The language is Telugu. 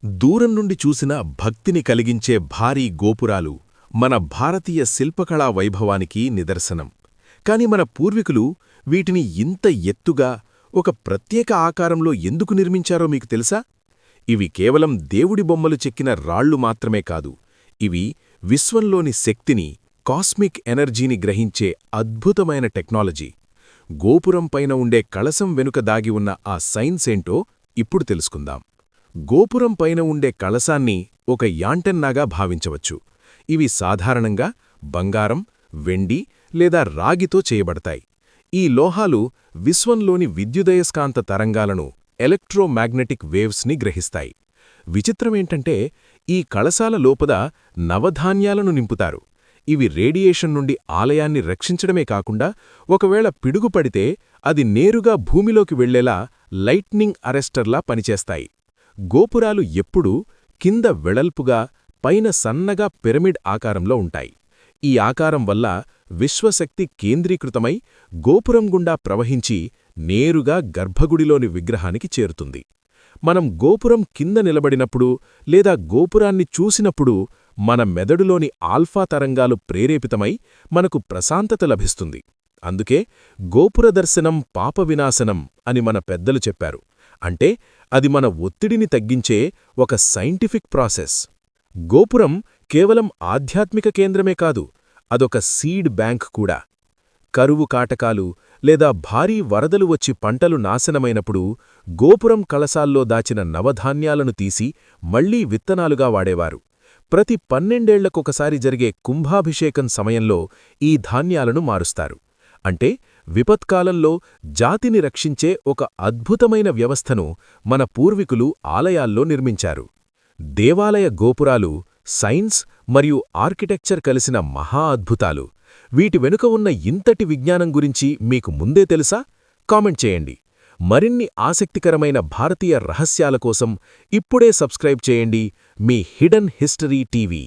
దూరం నుండి చూసిన భక్తిని కలిగించే భారీ గోపురాలు మన భారతీయ శిల్పకళా వైభవానికి నిదర్శనం. కాని మన పూర్వీకులు వీటిని ఇంత ఎత్తుగా ఒక ప్రత్యేక ఆకారంలో ఎందుకు నిర్మించారో మీకు తెలుసా? ఇవి కేవలం దేవుడి బొమ్మలు చెక్కిన రాళ్లు మాత్రమే కాదు. ఇవి విశ్వంలోని శక్తిని, కాస్మిక్ ఎనర్జీని గ్రహించే అద్భుతమైన టెక్నాలజీ. గోపురం పైన ఉండే కళసం వెనుక దాగి ఉన్న ఆ సైన్స్ ఏంటో ఇప్పుడు తెలుసుకుందాం. గోపురం పైన ఉండే కళసాన్ని ఒక యాంటెన్నాగా భావించవచ్చు. ఇవి సాధారణంగా బంగారం, వెండి లేదా రాగితో చేయబడతాయి. ఈ లోహాలు విశ్వంలోని విద్యుదయస్కాంత తరంగాలను, ఎలక్ట్రోమాగ్నెటిక్ వేవ్స్ని గ్రహిస్తాయి. విచిత్రమేంటంటే ఈ కళసాల లోపల నవధాన్యాలను నింపుతారు. ఇవి రేడియేషన్ నుండి ఆలయాన్ని రక్షించడమే కాకుండా ఒకవేళ పిడుగుపడితే అది నేరుగా భూమిలోకి వెళ్లేలా లైట్నింగ్ అరెస్టర్లా పనిచేస్తాయి. గోపురాలు ఎప్పుడూ కింద వెడల్పుగా, పైన సన్నగా పిరమిడ్ ఆకారంలో ఉంటాయి. ఈ ఆకారం వల్ల విశ్వశక్తి కేంద్రీకృతమై గోపురం గుండా ప్రవహించి నేరుగా గర్భగుడిలోని విగ్రహానికి చేరుతుంది. మనం గోపురం కింద నిలబడినప్పుడు లేదా గోపురాన్ని చూసినప్పుడు మన మెదడులోని ఆల్ఫా తరంగాలు ప్రేరేపితమై మనకు ప్రశాంతత లభిస్తుంది. అందుకే గోపుర దర్శనం పాప వినాశనం అని మన పెద్దలు చెప్పారు. అంటే అది మన ఒత్తిడిని తగ్గించే ఒక సైంటిఫిక్ ప్రాసెస్. గోపురం కేవలం ఆధ్యాత్మిక కేంద్రమే కాదు, అదొక సీడ్ బ్యాంక్ కూడా. కరువు కాటకాలు లేదా భారీ వరదలు వచ్చి పంటలు నాశనమైనప్పుడు గోపురం కళసాల్లో దాచిన నవధాన్యాలను తీసి మళ్లీ విత్తనాలుగా వాడేవారు. ప్రతి 12 ఏళ్లకొకసారి జరిగే కుంభాభిషేకం సమయంలో ఈ ధాన్యాలను మారుస్తారు. అంటే విపత్కాలంలో జాతిని రక్షించే ఒక అద్భుతమైన వ్యవస్థను మన పూర్వీకులు ఆలయాల్లో నిర్మించారు. దేవాలయ గోపురాలు సైన్స్ మరియు ఆర్కిటెక్చర్ కలిసిన మహా అద్భుతాలు. వీటి వెనుక ఉన్న ఇంతటి విజ్ఞానం గురించి మీకు ముందే తెలుసా? కామెంట్ చేయండి. మరిన్ని ఆసక్తికరమైన భారతీయ రహస్యాల కోసం ఇప్పుడే సబ్స్క్రైబ్ చేయండి మీ హిడెన్ హిస్టరీ టీవీ.